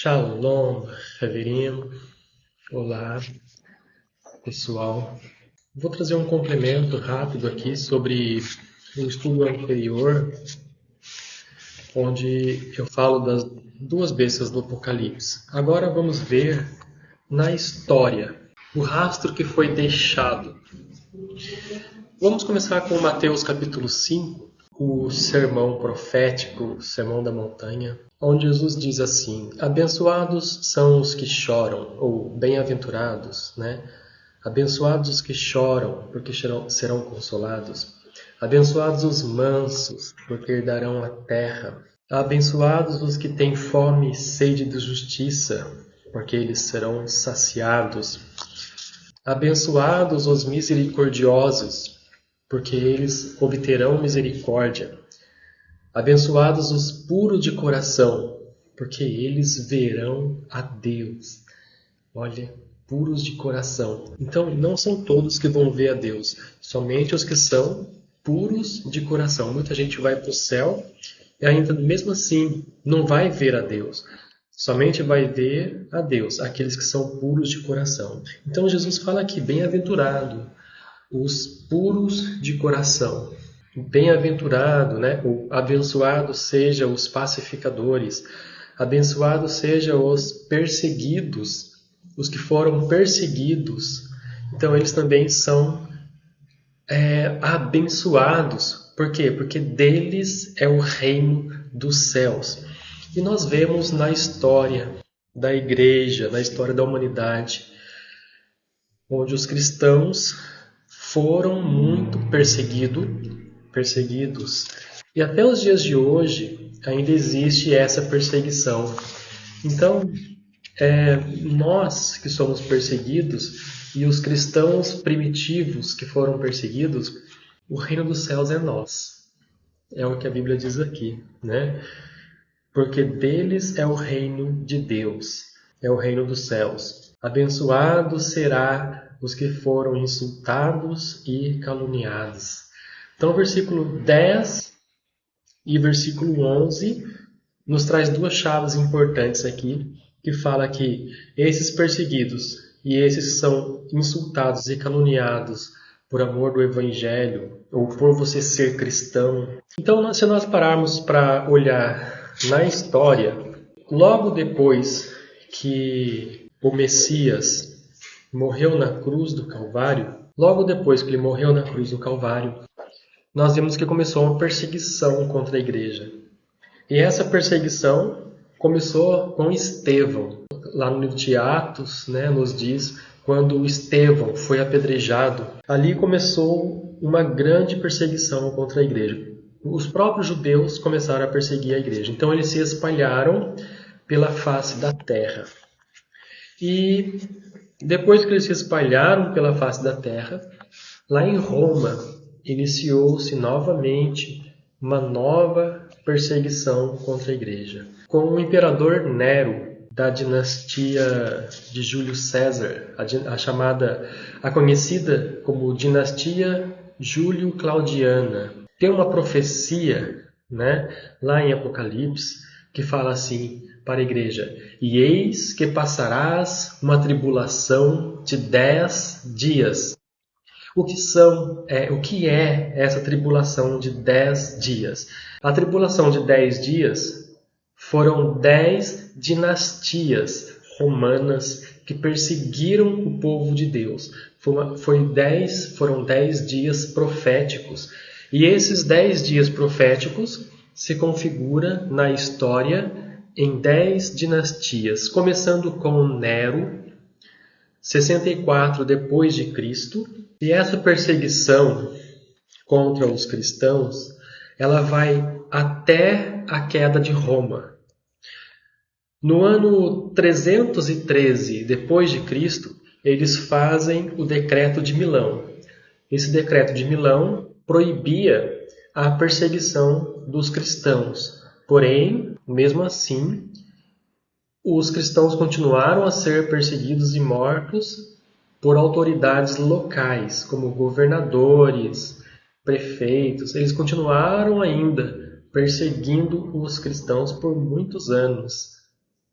Shalom, Reverendo. Olá, pessoal. Vou trazer um complemento rápido aqui sobre o estudo anterior, onde eu falo das duas bestas do Apocalipse. Agora vamos ver na história o rastro que foi deixado. Vamos começar com Mateus capítulo 5, o sermão profético, o sermão da montanha, onde Jesus diz assim: abençoados são os que choram, ou bem-aventurados, né? Abençoados os que choram, porque serão consolados. Abençoados os mansos, porque herdarão a terra. Abençoados os que têm fome e sede de justiça, porque eles serão saciados. Abençoados os misericordiosos, porque eles obterão misericórdia. Abençoados os puros de coração, porque eles verão a Deus. Olha, puros de coração. Então, não são todos que vão ver a Deus, somente os que são puros de coração. Muita gente vai para o céu e ainda, mesmo assim, não vai ver a Deus. Somente vai ver a Deus, aqueles que são puros de coração. Então, Jesus fala aqui, bem-aventurado os puros de coração. Bem-aventurado, né? O abençoado seja os pacificadores. Abençoados sejam os perseguidos, os que foram perseguidos. Então, eles também são abençoados. Por quê? Porque deles é o reino dos céus. E nós vemos na história da igreja, na história da humanidade, onde os cristãos foram muito perseguidos. E até os dias de hoje ainda existe essa perseguição. Então, nós que somos perseguidos e os cristãos primitivos que foram perseguidos, o reino dos céus é nós. É o que a Bíblia diz aqui, né? Porque deles é o reino de Deus, é o reino dos céus. Abençoado será os que foram insultados e caluniados. Então, versículo 10 e versículo 11 nos traz duas chaves importantes aqui, que fala que esses perseguidos e esses que são insultados e caluniados por amor do Evangelho, ou por você ser cristão. Então, se nós pararmos para olhar na história, logo depois que o Messias morreu na cruz do Calvário, nós vimos que começou uma perseguição contra a igreja. E essa perseguição começou com Estevão. Lá no livro de Atos, né, nos diz, quando Estevão foi apedrejado, ali começou uma grande perseguição contra a igreja. Os próprios judeus começaram a perseguir a igreja. Então eles se espalharam pela face da terra. E depois que eles se espalharam pela face da terra, lá em Roma iniciou-se novamente uma nova perseguição contra a igreja. Com o imperador Nero, da dinastia de Júlio César, a conhecida como dinastia Júlio-Claudiana. Tem uma profecia, né, lá em Apocalipse, que fala assim para a igreja: e eis que passarás uma tribulação de 10 dias. O que é essa tribulação de 10 dias? A tribulação de 10 dias foram 10 dinastias romanas que perseguiram o povo de Deus. Foram 10 dias proféticos. E esses 10 dias proféticos se configura na história em 10 dinastias, começando com Nero, 64 depois de Cristo. E essa perseguição contra os cristãos, ela vai até a queda de Roma. No ano 313 depois de Cristo, eles fazem o Decreto de Milão. Esse Decreto de Milão proibia a perseguição dos cristãos. Porém, mesmo assim, os cristãos continuaram a ser perseguidos e mortos por autoridades locais, como governadores, prefeitos. Eles continuaram ainda perseguindo os cristãos por muitos anos.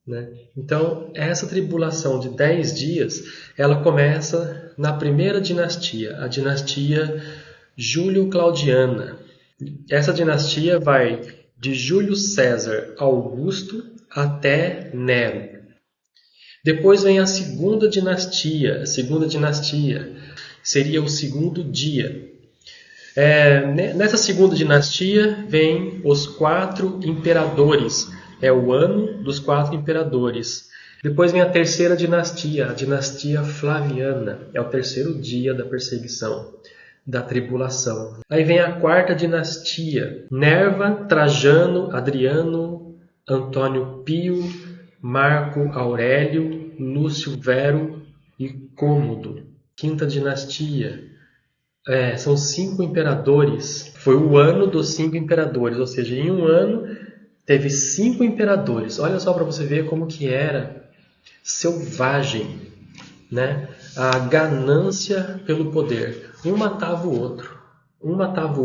né? Então, essa tribulação de 10 dias, ela começa na primeira dinastia, a dinastia Júlio-Claudiana. Essa dinastia vai de Júlio César Augusto até Nero. Depois vem a segunda dinastia. A segunda dinastia seria o segundo dia. Nessa segunda dinastia vem os 4 imperadores. É o ano dos 4 imperadores. Depois vem a terceira dinastia, a dinastia Flaviana. É o terceiro dia da perseguição, da tribulação. Aí vem a quarta dinastia. Nerva, Trajano, Adriano, Antônio Pio, Marco Aurélio, Lúcio Vero e Cômodo. Quinta dinastia. São 5 imperadores. Foi o ano dos 5 imperadores, ou seja, em um ano teve 5 imperadores. Olha só para você ver como que era selvagem, né? A ganância pelo poder. Um matava o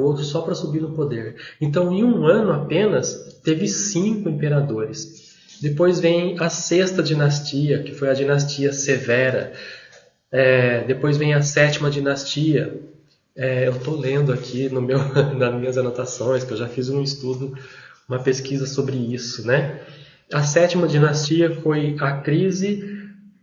outro só para subir no poder. Então, em um ano apenas, teve 5 imperadores. Depois vem a sexta dinastia, que foi a dinastia Severa. Depois vem a sétima dinastia. Eu estou lendo aqui nas minhas anotações, que eu já fiz um estudo, uma pesquisa sobre isso, né? A sétima dinastia foi a crise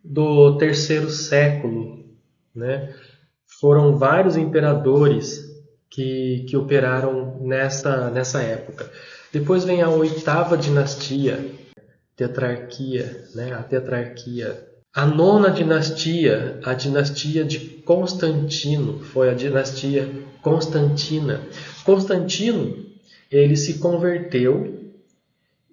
do terceiro século, né? Foram vários imperadores que operaram nessa época. Depois vem a oitava dinastia, tetrarquia, né? A tetrarquia. A nona dinastia, a dinastia de Constantino, foi a dinastia Constantina. Constantino, ele se converteu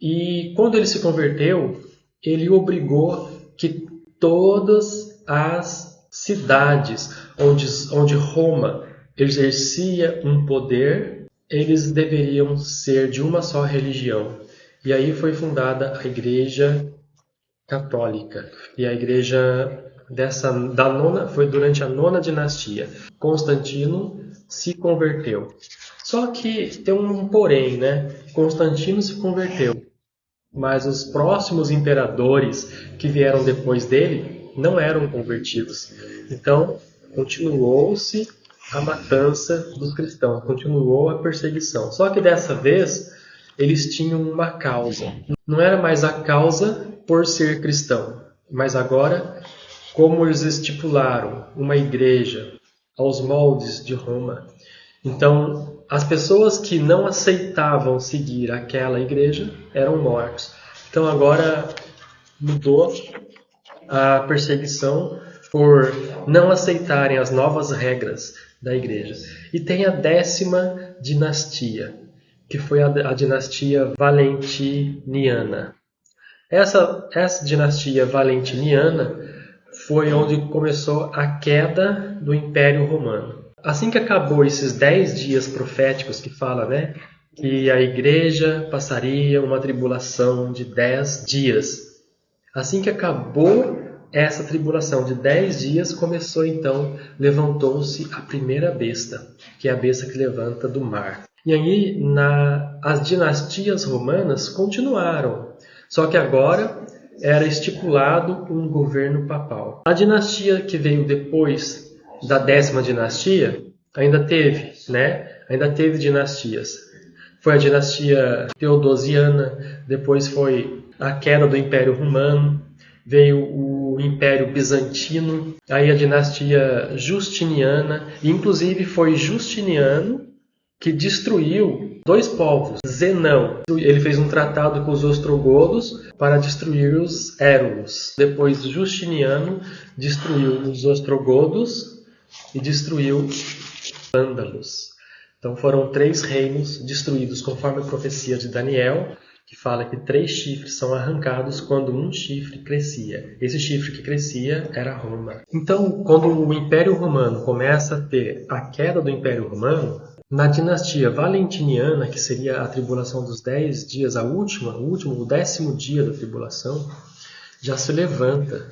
e quando ele se converteu, ele obrigou que todas as cidades onde Roma exercia um poder, eles deveriam ser de uma só religião. E aí foi fundada a Igreja Católica. E a igreja foi durante a nona dinastia. Constantino se converteu. Só que tem um porém, né? Constantino se converteu, mas os próximos imperadores que vieram depois dele não eram convertidos. Então, continuou-se a matança dos cristãos, continuou a perseguição. Só que dessa vez, eles tinham uma causa. Não era mais a causa por ser cristão, mas agora, como eles estipularam uma igreja aos moldes de Roma, então as pessoas que não aceitavam seguir aquela igreja eram mortos. Então agora mudou a perseguição por não aceitarem as novas regras da igreja. E tem a 10ª dinastia, que foi a dinastia Valentiniana. Essa dinastia valentiniana foi onde começou a queda do Império Romano. Assim que acabou esses 10 dias proféticos que fala, né, que a igreja passaria uma tribulação de 10 dias. Assim que acabou essa tribulação de 10 dias, levantou-se a primeira besta, que é a besta que levanta do mar. E aí as dinastias romanas continuaram. Só que agora era estipulado um governo papal. A dinastia que veio depois da 10ª dinastia ainda teve dinastias. Foi a dinastia Teodosiana, depois foi a queda do Império Romano, veio o Império Bizantino, aí a dinastia Justiniana, e inclusive foi Justiniano que destruiu 2 povos. Zenão, ele fez um tratado com os ostrogodos para destruir os érulos. Depois Justiniano destruiu os ostrogodos e destruiu os vândalos. Então foram 3 reinos destruídos, conforme a profecia de Daniel, que fala que 3 chifres são arrancados quando um chifre crescia. Esse chifre que crescia era Roma. Então, quando o Império Romano começa a ter a queda do Império Romano, na dinastia valentiniana, que seria a tribulação dos 10 dias, o 10º dia da tribulação, já se levanta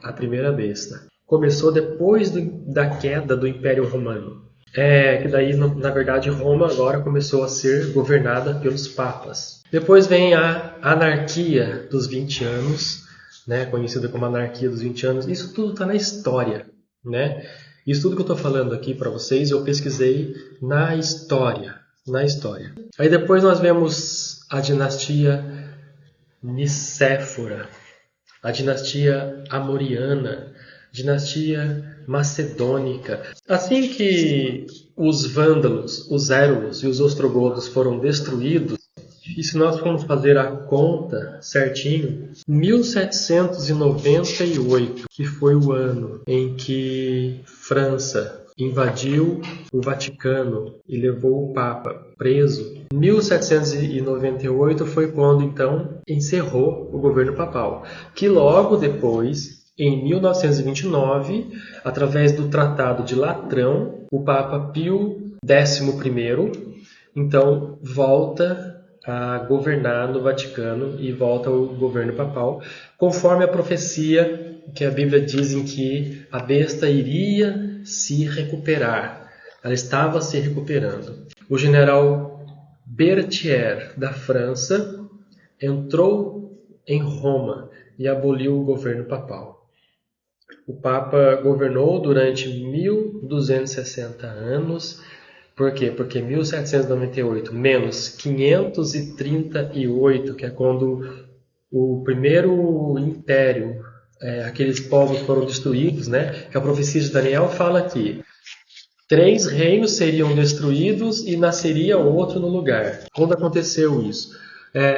a primeira besta. Começou depois da queda do Império Romano. Que daí, na verdade, Roma agora começou a ser governada pelos papas. Depois vem a anarquia dos 20 anos, né, conhecida como anarquia dos 20 anos. Isso tudo está na história, né? Isso tudo que eu estou falando aqui para vocês, eu pesquisei na história, na história. Aí depois nós vemos a dinastia Nicéfora, a dinastia Amoriana, dinastia Macedônica. Assim que os vândalos, os érulos e os ostrogodos foram destruídos, e se nós formos fazer a conta certinho, 1798, que foi o ano em que França invadiu o Vaticano e levou o Papa preso, 1798 foi quando então encerrou o governo papal, que logo depois, em 1929, através do Tratado de Latrão, o Papa Pio XI, então volta a governar no Vaticano e volta ao governo papal, conforme a profecia que a Bíblia diz em que a besta iria se recuperar. Ela estava se recuperando. O general Berthier, da França, entrou em Roma e aboliu o governo papal. O Papa governou durante 1260 anos. Por quê? Porque 1798 menos 538, que é quando o primeiro império, aqueles povos foram destruídos, né? Que a profecia de Daniel fala que 3 reinos seriam destruídos e nasceria outro no lugar. Quando aconteceu isso?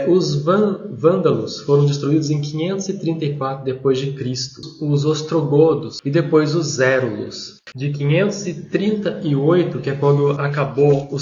Os vândalos foram destruídos em 534 depois de Cristo. Os ostrogodos e depois os érulos. De 538, que é quando acabou o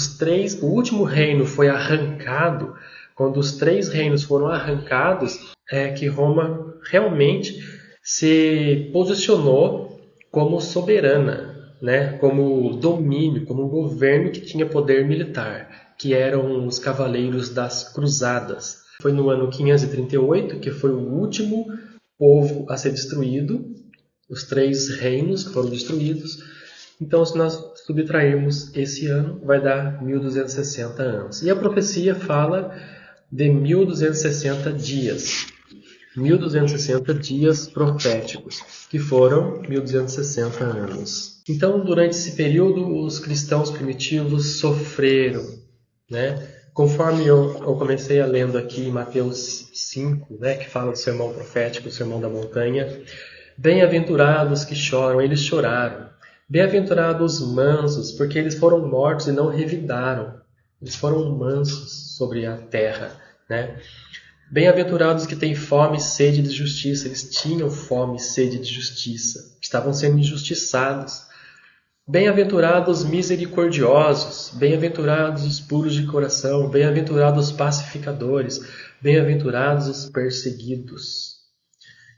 último reino foi arrancado. Quando os 3 reinos foram arrancados, é que Roma realmente se posicionou como soberana, né? Como domínio, como um governo que tinha poder militar, que eram os cavaleiros das cruzadas. Foi no ano 538 que foi o último povo a ser destruído, os 3 reinos que foram destruídos. Então, se nós subtrairmos esse ano, vai dar 1260 anos. E a profecia fala de 1260 dias. 1260 dias proféticos, que foram 1260 anos. Então, durante esse período, os cristãos primitivos sofreram, né? Conforme eu comecei a lendo aqui em Mateus 5, né, que fala do sermão profético, o sermão da montanha, bem-aventurados que choram, eles choraram. Bem-aventurados os mansos, porque eles foram mortos e não revidaram. Eles foram mansos sobre a terra, né? Bem-aventurados que têm fome e sede de justiça. Eles tinham fome e sede de justiça. Estavam sendo injustiçados. Bem-aventurados os misericordiosos. Bem-aventurados os puros de coração. Bem-aventurados os pacificadores. Bem-aventurados os perseguidos.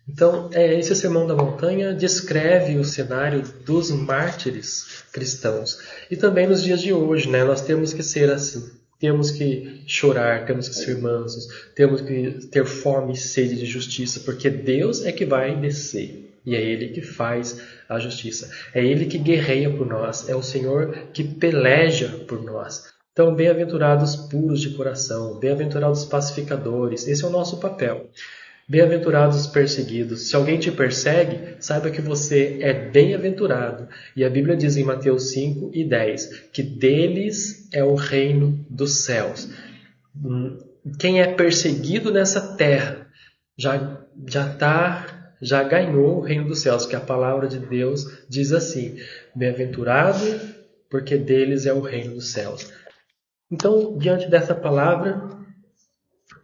Então, esse Sermão da Montanha descreve o cenário dos mártires cristãos. E também nos dias de hoje, né? Nós temos que ser assim. Temos que chorar, temos que ser mansos, temos que ter fome e sede de justiça, porque Deus é que vai descer e é Ele que faz a justiça. É Ele que guerreia por nós, é o Senhor que peleja por nós. Então, bem-aventurados puros de coração, bem-aventurados pacificadores, esse é o nosso papel. Bem-aventurados os perseguidos. Se alguém te persegue, saiba que você é bem-aventurado. E a Bíblia diz em Mateus 5 e 10 que deles é o reino dos céus. Quem é perseguido nessa terra já ganhou o reino dos céus, que a palavra de Deus diz assim: bem-aventurado, porque deles é o reino dos céus. Então, diante dessa palavra,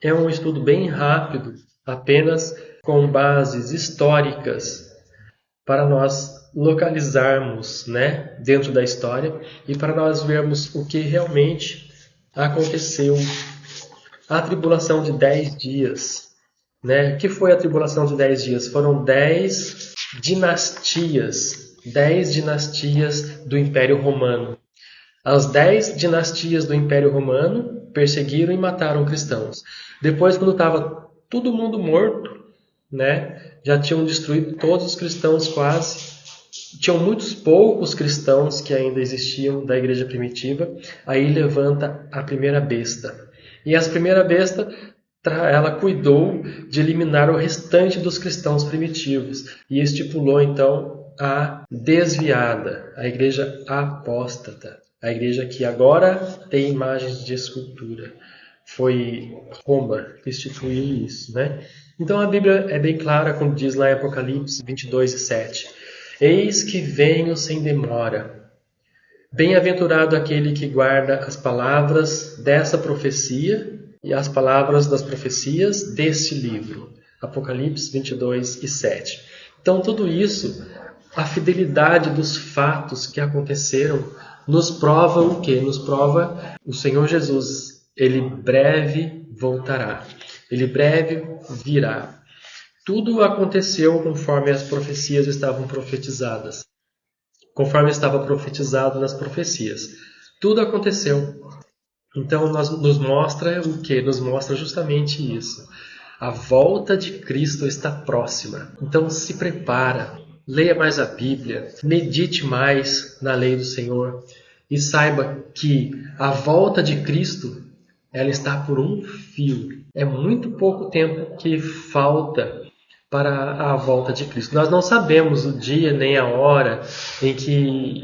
é um estudo bem rápido, apenas com bases históricas, para nós localizarmos, né, dentro da história e para nós vermos o que realmente aconteceu. A tribulação de 10 dias. Né? O que foi a tribulação de 10 dias? Foram 10 dinastias. 10 dinastias do Império Romano. As 10 dinastias do Império Romano perseguiram e mataram cristãos. Depois, quando estava todo mundo morto, né, já tinham destruído todos os cristãos quase, tinham muitos poucos cristãos que ainda existiam da igreja primitiva. Aí levanta a primeira besta. E essa primeira besta, ela cuidou de eliminar o restante dos cristãos primitivos e estipulou então a desviada, a igreja apóstata, a igreja que agora tem imagens de escultura. Foi Roma que instituiu isso, né? Então a Bíblia é bem clara quando diz lá em Apocalipse 22:7: Eis que venho sem demora. Bem-aventurado aquele que guarda as palavras dessa profecia e as palavras das profecias deste livro. Apocalipse 22:7. Então tudo isso, a fidelidade dos fatos que aconteceram, nos prova o quê? Nos prova o Senhor Jesus. Ele breve voltará. Ele breve virá. Tudo aconteceu conforme as profecias estavam profetizadas. Conforme estava profetizado nas profecias. Tudo aconteceu. Então, nos mostra o quê? Nos mostra justamente isso. A volta de Cristo está próxima. Então, se prepara. Leia mais a Bíblia. Medite mais na lei do Senhor. E saiba que a volta de Cristo, ela está por um fio. É muito pouco tempo que falta para a volta de Cristo. Nós não sabemos o dia nem a hora em que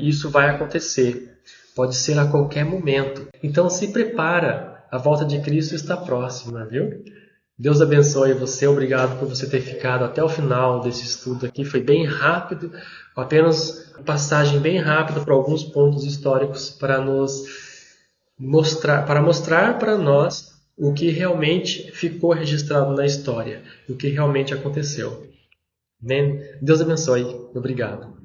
isso vai acontecer. Pode ser a qualquer momento. Então se prepara. A volta de Cristo está próxima, viu? Deus abençoe você. Obrigado por você ter ficado até o final desse estudo aqui. Foi bem rápido. Apenas uma passagem bem rápida para alguns pontos históricos para mostrar para nós o que realmente ficou registrado na história, o que realmente aconteceu. Amém? Deus abençoe. Obrigado.